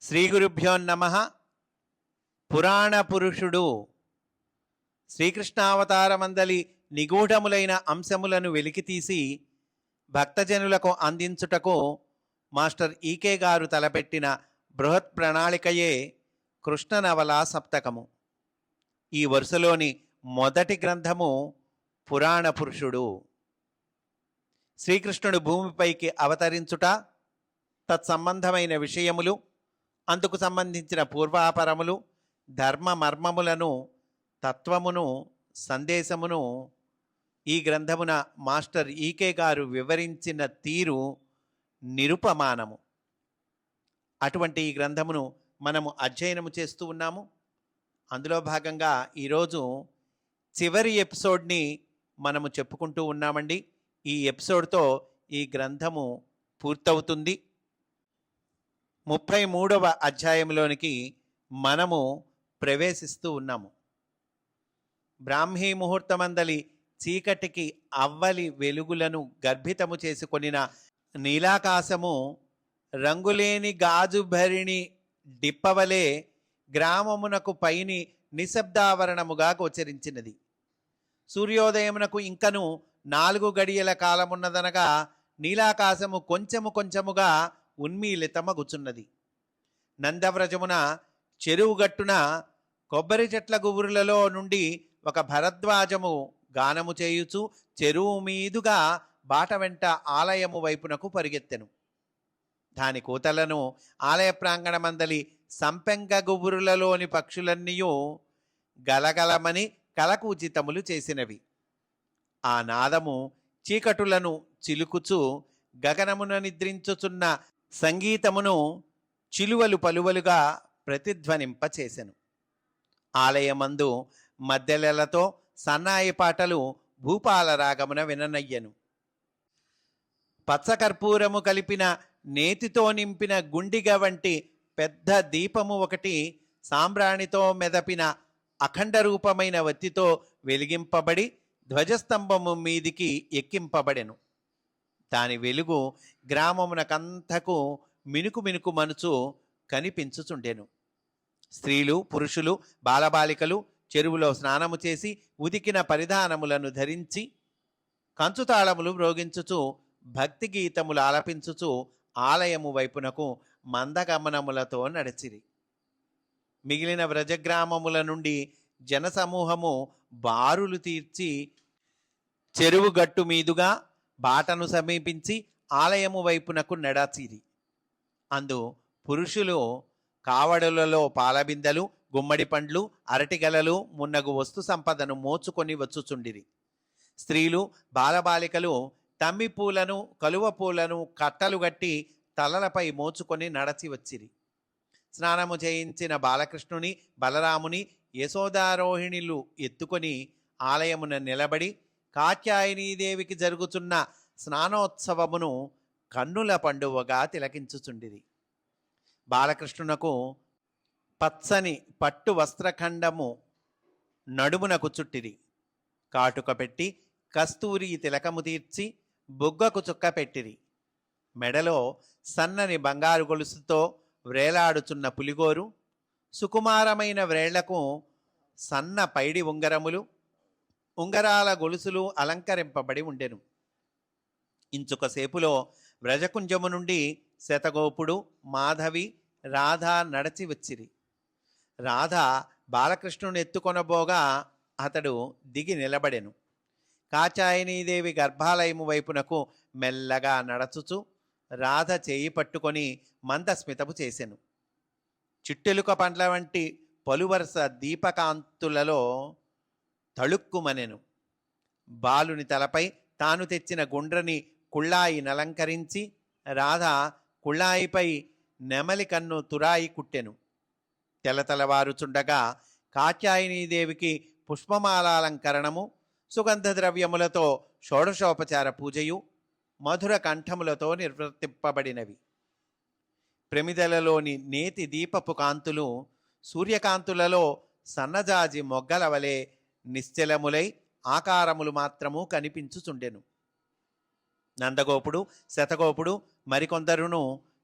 శ్రీ గురుభ్యో నమః. పురాణ పురుషుడు శ్రీకృష్ణావతారమందలి నిగూఢములైన అంశములను వెలికితీసి భక్తజనులకు అందించుటకు మాస్టర్ ఈకే గారు తలపెట్టిన బృహత్ ప్రణాళికయే కృష్ణనవలా సప్తకము. ఈ వరుసలోని మొదటి గ్రంథము పురాణ పురుషుడు. శ్రీకృష్ణుడు భూమిపైకి అవతరించుట, తత్సంబంధమైన విషయములు, అందుకు సంబంధించిన పూర్వాపరములు, ధర్మ మర్మములను, తత్వమును, సందేశమును ఈ గ్రంథమున మాస్టర్ ఈకే గారు వివరించిన తీరు నిరుపమానము. అటువంటి ఈ గ్రంథమును మనము అధ్యయనము చేస్తూ ఉన్నాము. అందులో భాగంగా ఈరోజు చివరి ఎపిసోడ్ని మనము చెప్పుకుంటూ ఉన్నామండి. ఈ ఎపిసోడ్తో ఈ గ్రంథము పూర్తవుతుంది. 33వ అధ్యాయంలోనికి మనము ప్రవేశిస్తూ ఉన్నాము. బ్రాహ్మీ ముహూర్తమందలి చీకటికి అవ్వలి వెలుగులను గర్భితము చేసుకొనిన నీలాకాశము రంగులేని గాజు భరిణి డిప్పవలే గ్రామమునకు పైని నిశ్శబ్దావరణముగా గోచరించినది. సూర్యోదయమునకు ఇంకను 4 గడియల కాలమున్నదనగా నీలాకాశము కొంచెముగా ఉన్మీలితమగుచున్నది. నందవ్రజమున చెరువుగట్టున కొబ్బరి చెట్ల గుబురులలో నుండి ఒక భరద్వాజము గానము చేయుచు చెరువు మీదుగా బాట వెంట ఆలయము వైపునకు పరిగెత్తెను. దాని కూతలను ఆలయ ప్రాంగణమందలి సంపెంగ గుబురులలోని పక్షులన్నీయూ గలగలమని కలకూచితములు చేసినవి. ఆ నాదము చీకటులను చిలుకుచు గగనమున నిద్రించుచున్న సంగీతమును చిలువలు పలువలుగా ప్రతిధ్వనింపచేసెను. ఆలయమందు మద్దెలతో సన్నాయి పాటలు భూపాల రాగమున విననయ్యను. పచ్చకర్పూరము కలిపిన నేతితో నింపిన గుండిగ వంటి పెద్ద దీపము ఒకటి సాంబ్రాణితో మెదపిన అఖండ రూపమైన వత్తితో వెలిగింపబడి ధ్వజస్తంభము మీదికి ఎక్కింపబడెను. దాని వెలుగు గ్రామమునకంతకు మినుకు మనుచు కనిపించుచుండెను. స్త్రీలు, పురుషులు, బాలబాలికలు చెరువులో స్నానము చేసి ఉదికిన పరిధానములను ధరించి కంచుతాళములు మ్రోగించుచు భక్తి గీతములు ఆలపించుచు ఆలయము వైపునకు మందగమనములతో నడిచిరి. మిగిలిన వ్రజగ్రామముల నుండి జనసమూహము బారులు తీర్చి చెరువు గట్టు మీదుగా బాటను సమీపించి ఆలయము వైపునకు నడచిరి. అందు పురుషులు కావడులలో పాలబిందెలు, గుమ్మడి పండ్లు, అరటిగలలు మున్నగు వస్తు సంపదను మోచుకొని వచ్చుచుండిరి. స్త్రీలు, బాలబాలికలు తమ్మి పూలను, కలువ పూలను కట్టలు గట్టి తలలపై మోచుకొని నడచి వచ్చిరి. స్నానము చేయించిన బాలకృష్ణుని, బలరాముని యశోదారోహిణులు ఎత్తుకొని ఆలయమున నిలబడి కాత్యాయనీదేవికి జరుగుతున్న స్నానోత్సవమును కన్నుల పండువగా తిలకించుచుండిరి. బాలకృష్ణునకు పచ్చని పట్టు వస్త్రఖండము నడుమునకు చుట్టిరి. కాటుక పెట్టి కస్తూరి తిలకము తీర్చి బుగ్గకు చుక్క పెట్టిరి. మెడలో సన్నని బంగారు గొలుసుతో వ్రేలాడుచున్న పులిగోరు, సుకుమారమైన వ్రేళ్లకు సన్న పైడి ఉంగరములు, ఉంగరాల గొలుసులు అలంకరింపబడి ఉండెను. ఇంచుకసేపులో వ్రజకుంజము నుండి శతగోపుడు, మాధవి, రాధ నడచి వచ్చిరి. రాధ బాలకృష్ణుని ఎత్తుకొనబోగా అతడు దిగి నిలబడెను. కాచాయనీదేవి గర్భాలయము వైపునకు మెల్లగా నడచుచు రాధ చేయి పట్టుకొని మందస్మితము చేసెను. చిట్టెలుక పండ్ల వంటి పలువరుస దీపకాంతులలో తళుక్కుమనెను. బాలుని తలపై తాను తెచ్చిన గుండ్రని కుళ్ళాయిని అలంకరించి రాధ కుళ్ళాయిపై నెమలి కన్ను తురాయి కుట్టెను. తెలతెలవారుచుండగా కాత్యాయనీదేవికి పుష్పమాలాలంకరణము, సుగంధ ద్రవ్యములతో షోడశోపచార పూజయు, మధుర కంఠములతో నిర్వర్తింపబడినవి. ప్రమిదలలోని నేతి దీపపు కాంతులు సూర్యకాంతులలో సన్నజాజి మొగ్గల వలె నిశ్చలములై ఆకారములు మాత్రము కనిపించుచుండెను. నందగోపుడు, శతగోపుడు మరికొందరును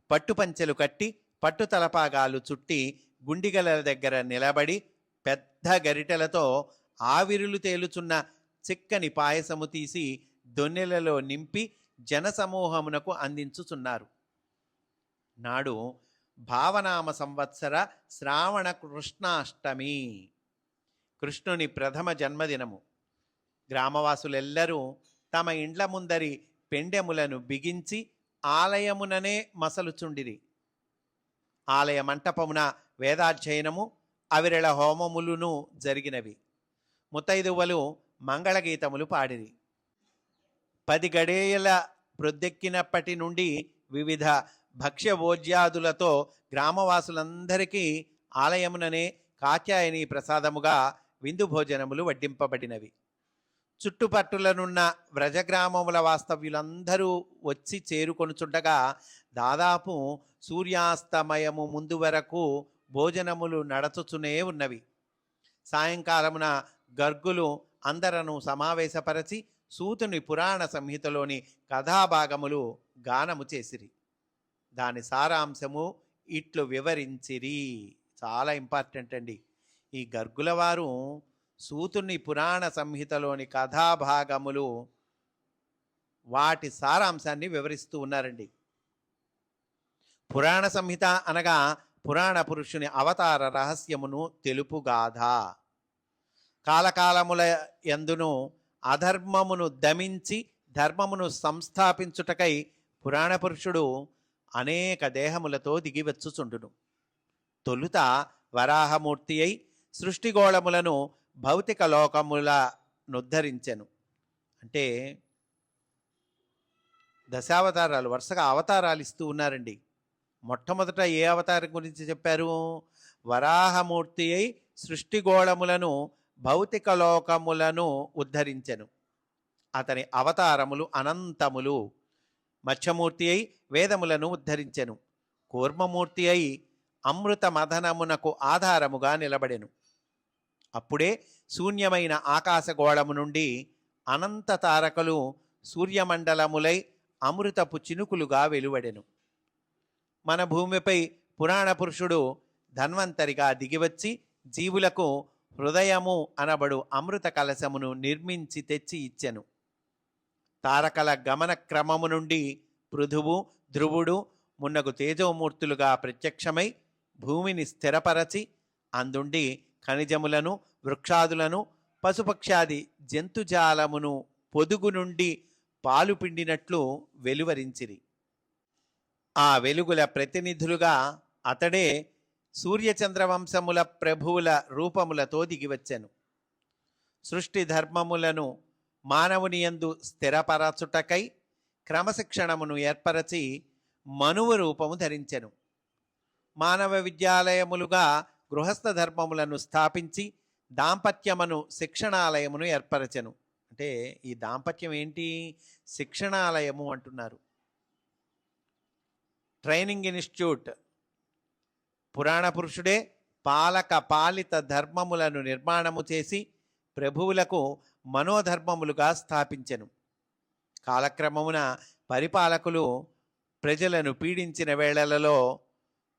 పట్టుపంచెలు కట్టి పట్టు తలపాగాలు చుట్టి గుండిగల దగ్గర నిలబడి పెద్ద గరిటెలతో ఆవిరులు తేలుచున్న చిక్కని పాయసము తీసి దొన్నెలలో నింపి జనసమూహమునకు అందించుచున్నారు. నాడు భావనామ సంవత్సర శ్రావణ కృష్ణాష్టమి, కృష్ణుని ప్రథమ జన్మదినము. గ్రామవాసులెల్లరూ తమ ఇండ్ల ముందరి పెండెములను బిగించి ఆలయముననే మసలుచుండిరి. ఆలయ మంటపమున వేదాధ్యయనము, అవిరళ హోమములును జరిగినవి. ముత్తైదువలు మంగళగీతములు పాడిరి. 10 గడియల ప్రొద్దెక్కినప్పటి నుండి వివిధ భక్ష్యభోజ్యాదులతో గ్రామవాసులందరికీ ఆలయముననే కాత్యాయని ప్రసాదముగా విందు భోజనములు వడ్డింపబడినవి. చుట్టుపట్టులనున్న వ్రజగ్రామముల వాస్తవ్యులందరూ వచ్చి చేరుకొనుచుండగా దాదాపు సూర్యాస్తమయము ముందు వరకు భోజనములు నడచుచునే ఉన్నవి. సాయంకాలమున గర్గులు అందరను సమావేశపరచి సూతుని పురాణ సంహితలోని కథాభాగములు గానము చేసిరి. దాని సారాంశము ఇట్లు వివరించిరి. చాలా ఇంపార్టెంట్ అండి. ఈ గర్గుల వారు సూతుని పురాణ సంహితలోని కథాభాగములు వాటి సారాంశాన్ని వివరిస్తూ ఉన్నారండి. పురాణ సంహిత అనగా పురాణ పురుషుని అవతార రహస్యమును తెలుపుగాథ. కాలకాలముల యందును అధర్మమును దమించి ధర్మమును సంస్థాపించుటకై పురాణ పురుషుడు అనేక దేహములతో దిగివచ్చుచుండును. తొలుత వరాహమూర్తి అయి సృష్టిగోళములను భౌతిక లోకములనుద్ధరించెను. అంటే దశావతారాలు, వరుసగా అవతారాలు ఇస్తూ ఉన్నారండి. మొట్టమొదట ఏ అవతారం గురించి చెప్పారు? వరాహమూర్తి అయి సృష్టిగోళములను భౌతిక లోకములను ఉద్ధరించెను. అతని అవతారములు అనంతములు. మత్స్యమూర్తి అయి వేదములను ఉద్ధరించెను. కూర్మమూర్తి అయి అమృత మథనమునకు ఆధారముగా నిలబడెను. అప్పుడే శూన్యమైన ఆకాశగోళము నుండి అనంత తారకలు సూర్యమండలములై అమృతపు చినుకులుగా వెలువడెను. మన భూమిపై పురాణ పురుషుడు ధన్వంతరిగా దిగివచ్చి జీవులకు హృదయము అనబడు అమృత కలశమును నిర్మించి తెచ్చి ఇచ్చెను. తారకల గమన క్రమము నుండి పృథువు, ధ్రువుడు మున్నగు తేజోమూర్తులుగా ప్రత్యక్షమై భూమిని స్థిరపరచి అందుండి ఖనిజములను, వృక్షాదులను, పశుపక్షాది జంతుజాలమును పొదుగు నుండి పాలు పిండినట్లు వెలువరించిరి. ఆ వెలుగుల ప్రతినిధులుగా అతడే సూర్యచంద్రవంశముల ప్రభువుల రూపములతో దిగివచ్చెను. సృష్టి ధర్మములను మానవుని యందు స్థిరపరచుటకై క్రమశిక్షణమును ఏర్పరచి మనువు రూపము ధరించెను. మానవ విద్యాలయములుగా గృహస్థ ధర్మములను స్థాపించి దాంపత్యమును శిక్షణాలయమును ఏర్పరచెను. అంటే ఈ దాంపత్యం ఏంటి? శిక్షణాలయము అంటున్నారు. Training institute. పురాణ పురుషుడే పాలక పాలిత ధర్మములను నిర్మాణము చేసి ప్రభువులకు మనోధర్మములుగా స్థాపించెను. కాలక్రమమున పరిపాలకులు ప్రజలను పీడించిన వేళలలో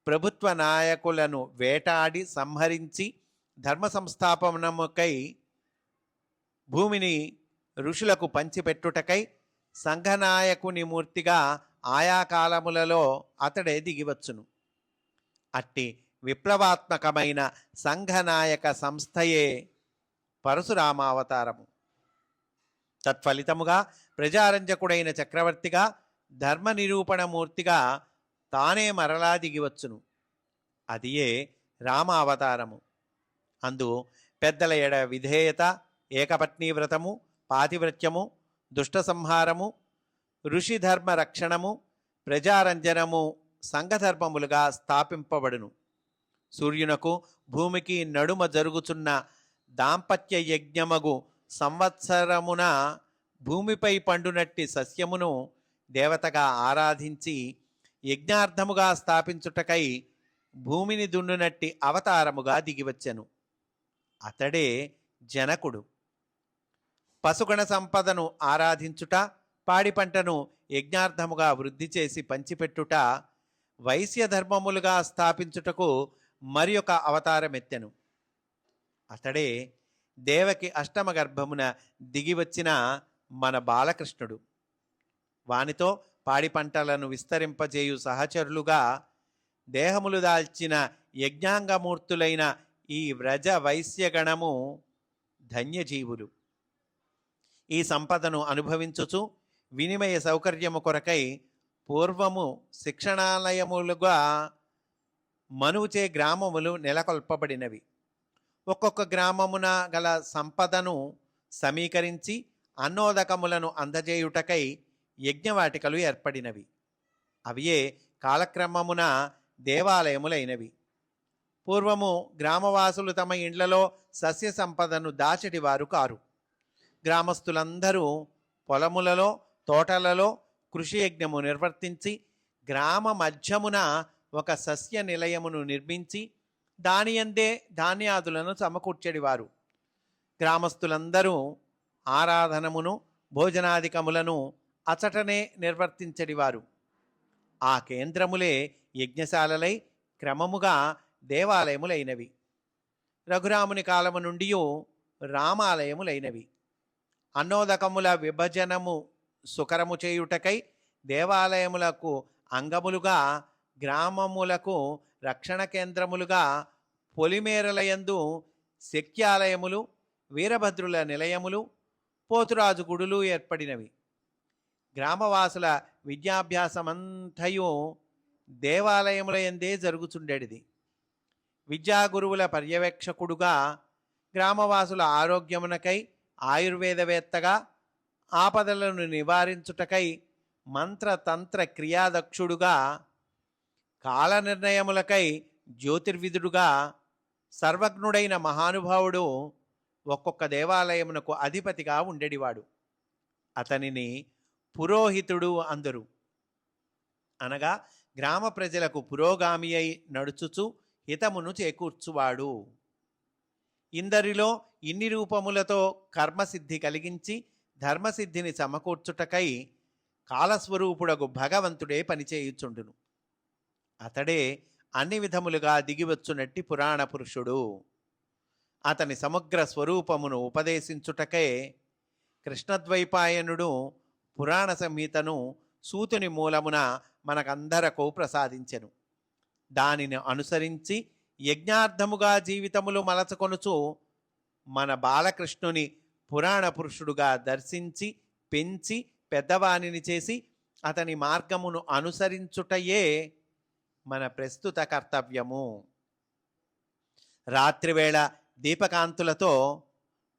ప్రభుత్వ నాయకులను వేటాడి సంహరించి ధర్మ సంస్థాపనముకై భూమిని ఋషులకు పంచిపెట్టుటకై సంఘనాయకుని మూర్తిగా ఆయా కాలములలో అతడే దిగివచ్చును. అట్టి విప్లవాత్మకమైన సంఘనాయక సంస్థయే పరశురామావతారము. తత్ఫలితముగా ప్రజారంజకుడైన చక్రవర్తిగా ధర్మ నిరూపణమూర్తిగా తానే మరలా దిగివచ్చును. అదియే రామావతారము. అందు పెద్దల ఎడ విధేయత, ఏకపత్నీ వ్రతము, పాతివ్రత్యము, దుష్ట సంహారము, ఋషిధర్మ రక్షణము, ప్రజారంజనము సంఘధర్మములుగా స్థాపింపబడును. సూర్యునకు భూమికి నడుమ జరుగుచున్న దాంపత్య యజ్ఞమగు సంవత్సరమున భూమిపై పండునట్టి సస్యమును దేవతగా ఆరాధించి యజ్ఞార్థముగా స్థాపించుటకై భూమిని దున్నునట్టి అవతారముగా దిగివచ్చెను. అతడే జనకుడు. పశుగణ సంపదను ఆరాధించుట, పాడి పంటను యజ్ఞార్థముగా వృద్ధి చేసి పంచిపెట్టుట, వైశ్య ధర్మములుగా స్థాపించుటకు మరి ఒక అవతారమెత్తెను. అతడే దేవకి అష్టమ గర్భమున దిగివచ్చిన మన బాలకృష్ణుడు. వానితో పాడి పంటలను విస్తరింపజేయు సహచరులుగా దేహములు దాల్చిన యజ్ఞాంగమూర్తులైన ఈ వ్రజ వైశ్యగణము ధన్యజీవులు. ఈ సంపదను అనుభవించుచు వినిమయ సౌకర్యము కొరకై పూర్వము శిక్షణాలయములుగా మనువుచే గ్రామములు నెలకొల్పబడినవి. ఒక్కొక్క గ్రామమున గల సంపదను సమీకరించి అన్నోదకములను అందజేయుటకై యజ్ఞవాటికలు ఏర్పడినవి. అవియే కాలక్రమమున దేవాలయములైనవి. పూర్వము గ్రామవాసులు తమ ఇండ్లలో సస్య సంపదను దాచటివారు కారు. గ్రామస్తులందరూ పొలములలో తోటలలో కృషి యజ్ఞము నిర్వర్తించి గ్రామ మధ్యమున ఒక సస్య నిలయమును నిర్మించి దానియందే ధాన్యాదులను సమకూర్చెడివారు. గ్రామస్తులందరూ ఆరాధనమును భోజనాధికములను అచటనే నిర్వర్తించడివారు. ఆ కేంద్రములే యజ్ఞశాలలై క్రమముగా దేవాలయములైనవి. రఘురాముని కాలము నుండి రామాలయములైనవి. అన్నోదకముల విభజనము సుకరము చేయుటకై దేవాలయములకు అంగములుగా, గ్రామములకు రక్షణ కేంద్రములుగా పొలిమేరలయందు శక్యాలయములు, వీరభద్రుల నిలయములు, పోతురాజు గుడులు ఏర్పడినవి. గ్రామవాసుల విద్యాభ్యాసమంతయు దేవాలయములయందే జరుగుచుండేది. విద్యాగురువుల పర్యవేక్షకుడుగా, గ్రామవాసుల ఆరోగ్యమునకై ఆయుర్వేదవేత్తగా, ఆపదలను నివారించుటకై మంత్రతంత్ర క్రియాదక్షుడుగా, కాల నిర్ణయములకై జ్యోతిర్విధుడుగా సర్వజ్ఞుడైన మహానుభావుడు ఒక్కొక్క దేవాలయమునకు అధిపతిగా ఉండేడివాడు. అతనిని పురోహితుడు అందరు. అనగా గ్రామ ప్రజలకు పురోగామి అయి నడుచుచు హితమును చేకూర్చువాడు. ఇందరిలో ఇన్ని రూపములతో కర్మసిద్ధి కలిగించి ధర్మసిద్ధిని సమకూర్చుటకై కాలస్వరూపుడగు భగవంతుడే పనిచేయుచుండును. అతడే అన్ని విధములుగా దిగివచ్చునట్టి పురాణ పురుషుడు. అతని సమగ్ర స్వరూపమును ఉపదేశించుటకే కృష్ణద్వైపాయనుడు పురాణ సంహితను సూతుని మూలమున మనకందరకు ప్రసాదించెను. దానిని అనుసరించి యజ్ఞార్థముగా జీవితములు మలచుకొనుచు మన బాలకృష్ణుని పురాణ పురుషుడుగా దర్శించి పెంచి పెద్దవానిని చేసి అతని మార్గమును అనుసరించుటయే మన ప్రస్తుత కర్తవ్యము. రాత్రివేళ దీపకాంతులతో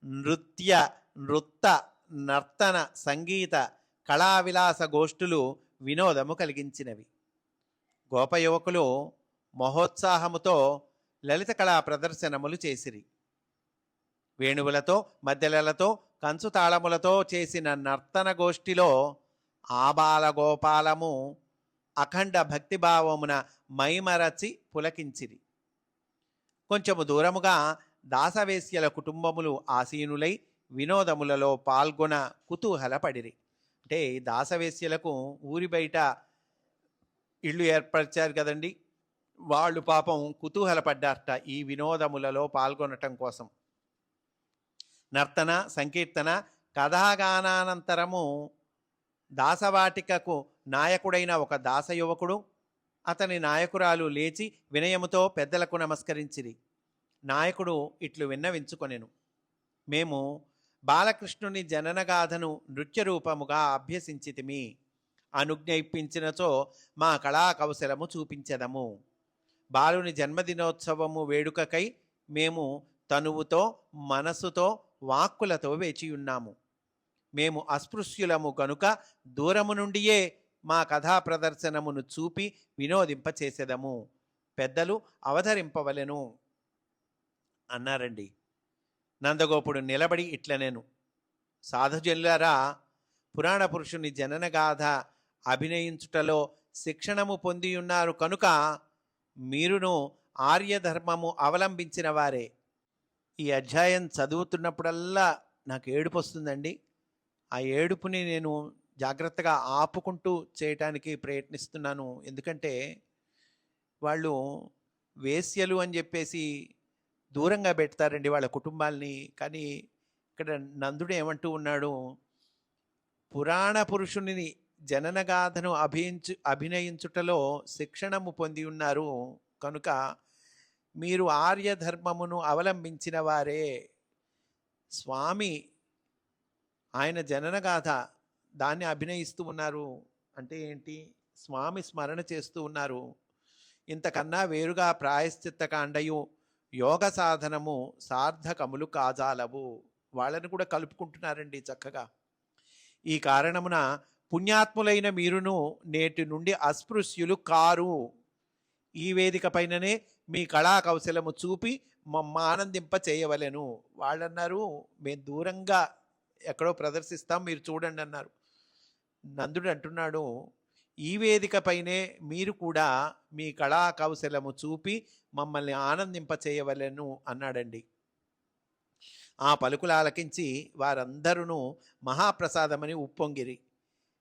నృత్య నర్తన సంగీత కళావిలాస గోష్ఠులు వినోదము కలిగించినవి. గోపయువకులు మహోత్సాహముతో లలిత కళా ప్రదర్శనములు చేసిరి. వేణువులతో మద్దెలలతో కంచు తాళములతో చేసిన నర్తన గోష్ఠిలో ఆబాల గోపాలము అఖండ భక్తిభావమున మైమరచి పులకించిరి. కొంచెము దూరముగా దాసవేశ్యల కుటుంబములు ఆసీనులై వినోదములలో పాల్గొన కుతూహలపడిరి. అంటే దాసవేశ్యలకు ఊరి బయట ఇళ్ళు ఏర్పరిచారు కదండి, వాళ్ళు పాపం కుతూహలపడ్డారట ఈ వినోదములలో పాల్గొనటం కోసం. నర్తన సంకీర్తన కథాగానానంతరము దాసవాటికకు నాయకుడైన ఒక దాసయువకుడు అతని నాయకురాలు లేచి వినయముతో పెద్దలకు నమస్కరించిరి. నాయకుడు ఇట్లు విన్నవించుకొనెను. మేము బాలకృష్ణుని జననగాథను నృత్యరూపముగా అభ్యసించితిమి. అనుజ్ఞ ఇప్పించినచో మా కళా కౌశలము చూపించెదము. బాలుని జన్మదినోత్సవము వేడుకకై మేము తనువుతో మనసుతో వాక్కులతో వేచియున్నాము. మేము అస్పృశ్యులము కనుక దూరము నుండియే మా కథా ప్రదర్శనమును చూపి వినోదింపచేసెదము. పెద్దలు అవతరింపవలెను అన్నారండి. నందగోపుడు నిలబడి ఇట్లనేను, సాధుజనులారా, పురాణ పురుషుని జననగాథ అభినయించుటలో శిక్షణము పొందియున్నారు కనుక మీరును ఆర్యధర్మము అవలంబించిన వారే. ఈ అధ్యాయం చదువుతున్నప్పుడల్లా నాకు ఏడుపు వస్తుందండి. ఆ ఏడుపుని నేను జాగ్రత్తగా ఆపుకుంటూ చేయటానికి ప్రయత్నిస్తున్నాను. ఎందుకంటే వాళ్ళు వేశ్యలు అని చెప్పేసి దూరంగా పెడతారండి వాళ్ళ కుటుంబాల్ని. కానీ ఇక్కడ నందుడు ఏమంటూ ఉన్నాడు, పురాణ పురుషుని జననగాథను అభినయించుటలో శిక్షణము పొంది ఉన్నారు కనుక మీరు ఆర్యధర్మమును అవలంబించిన వారే. స్వామి ఆయన జననగాథ దాన్ని అభినయిస్తూ ఉన్నారు అంటే ఏంటి? స్వామి స్మరణ చేస్తూ ఉన్నారు. ఇంతకన్నా వేరుగా ప్రాయశ్చిత్త కాండయు యోగ సాధనము సార్థకములు కాజాలవు. వాళ్ళని కూడా కలుపుకుంటున్నారండి చక్కగా. ఈ కారణమున పుణ్యాత్ములైన మీరును నేటి నుండి అస్పృశ్యులు కారు. ఈ వేదిక పైననే మీ కళా కౌశలము చూపి మమ్మ ఆనందింప చేయవలెను. వాళ్ళన్నారు మేము దూరంగా ఎక్కడో ప్రదర్శిస్తాం, మీరు చూడండి అన్నారు. నందుడు అంటున్నాడు, ఈ వేదిక పైనే మీరు కూడా మీ కళా కౌశలము చూపి మమ్మల్ని ఆనందింప చేయవలెను అన్నాడండి. ఆ పలుకులు ఆలకించి వారందరూ మహాప్రసాదమని ఉప్పొంగిరి.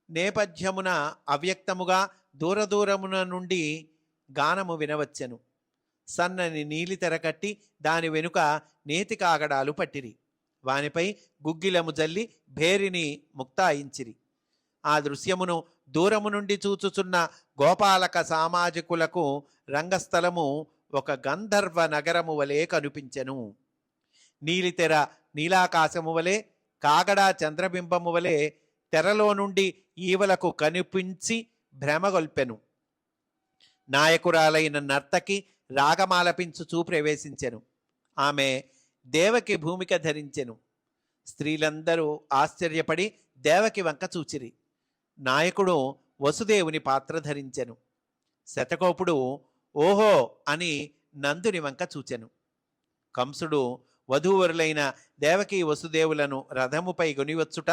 నేపథ్యమున అవ్యక్తముగా దూరదూరమున నుండి గానము వినవచ్చెను. సన్నని నీలి తెరకట్టి దాని వెనుక నేతి కాగడాలు పట్టిరి. వానిపై గుగ్గిలము జల్లి భేరిని ముక్తాయించిరి. ఆ దృశ్యమును దూరము నుండి చూచుచున్న గోపాలక సామాజికులకు రంగస్థలము ఒక గంధర్వ నగరము వలె కనిపించెను. నీలితెర నీలాకాశము వలె, కాగడా చంద్రబింబము వలె తెరలో నుండి ఈవలకు కనిపించి భ్రమగొల్పెను. నాయకురాలైన నర్తకి రాగమాలపించుచూ ప్రవేశించెను. ఆమె దేవకి భూమిక ధరించెను. స్త్రీలందరూ ఆశ్చర్యపడి దేవకి వంక చూచిరి. నాయకుడు వసుదేవుని పాత్ర ధరించెను. శతకోపుడు ఓహో అని నందుని వంక చూచెను. కంసుడు వధూవరులైన దేవకీ వసుదేవులను రథముపై గొనివచ్చుట,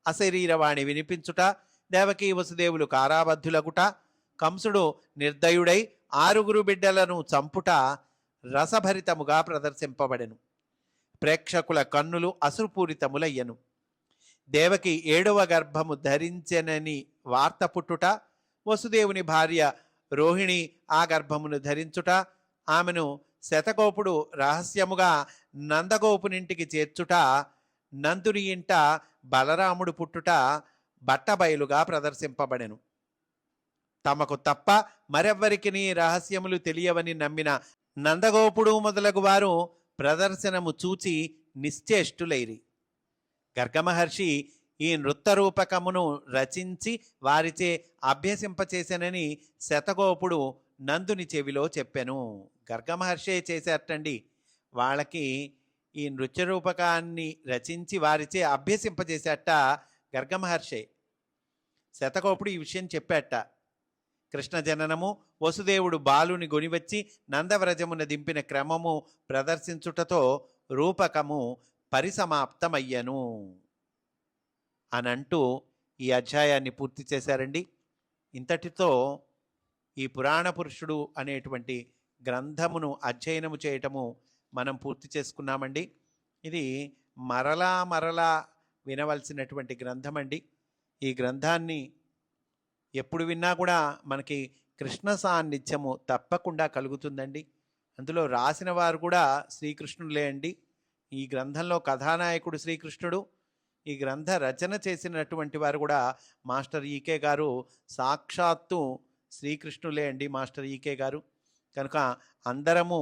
అశరీరవాణి వినిపించుట, దేవకీ వసుదేవులు కారాబద్ధులగుట, కంసుడు నిర్దయుడై 6 బిడ్డలను చంపుట రసభరితముగా ప్రదర్శింపబడెను. ప్రేక్షకుల కన్నులు అశ్రుపూరితములయ్యను. దేవకి 7వ గర్భము ధరించెనని వార్త పుట్టుట, వసుదేవుని భార్య రోహిణి ఆ గర్భమును ధరించుట, ఆమెను శతకోపుడు రహస్యముగా నందగోపునింటికి చేర్చుట, నందుని ఇంట బలరాముడు పుట్టుట బట్టబయలుగా ప్రదర్శింపబడెను. తమకు తప్ప మరెవ్వరికి రహస్యములు తెలియవని నమ్మిన నందగోపుడు మొదలగు వారు ప్రదర్శనము చూచి నిశ్చేష్టులైరి. గర్గమహర్షి ఈ నృత్తరూపకమును రచించి వారిచే అభ్యసింపచేసెనని శతగోపుడు నందుని చెవిలో చెప్పెను. గర్గమహర్షే చేసేటండి. వాళ్ళకి ఈ నృత్య రూపకాన్ని రచించి వారిచే అభ్యసింపచేసేట గర్గమహర్షే. శతగోపుడు ఈ విషయం చెప్పాట. కృష్ణ జననము, వసుదేవుడు బాలుని గొనివచ్చి నందవ్రజమున దింపిన క్రమము ప్రదర్శించుటతో రూపకము పరిసమాప్తమయ్యను అనంటూ ఈ అధ్యాయాన్ని పూర్తి చేశారండి. ఇంతటితో ఈ పురాణ పురుషుడు అనేటువంటి గ్రంథమును అధ్యయనము చేయటము మనం పూర్తి చేసుకున్నామండి. ఇది మరలా వినవలసినటువంటి గ్రంథం అండి. ఈ గ్రంథాన్ని ఎప్పుడు విన్నా కూడా మనకి కృష్ణ సాన్నిధ్యము తప్పకుండా కలుగుతుందండి. అందులో రాసిన వారు కూడా శ్రీకృష్ణులే అండి. ఈ గ్రంథంలో కథానాయకుడు శ్రీకృష్ణుడు. ఈ గ్రంథ రచన చేసినటువంటి వారు కూడా మాస్టర్ ఈకే గారు సాక్షాత్తు శ్రీకృష్ణులే అండి, మాస్టర్ ఈకే గారు. కనుక అందరము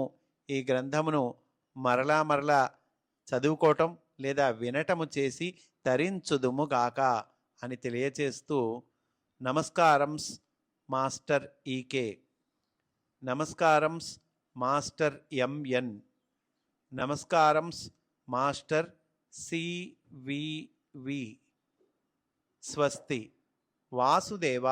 ఈ గ్రంథమును మరలా చదువుకోవటం లేదా వినటము చేసి తరించుదుముగాక అని తెలియచేస్తూ నమస్కారంస్ మాస్టర్ ఈకే, నమస్కారంస్ మాస్టర్ ఎంఎన్, నమస్కారంస్ మాస్టర్ సివివి. స్వస్తి. వాసుదేవ.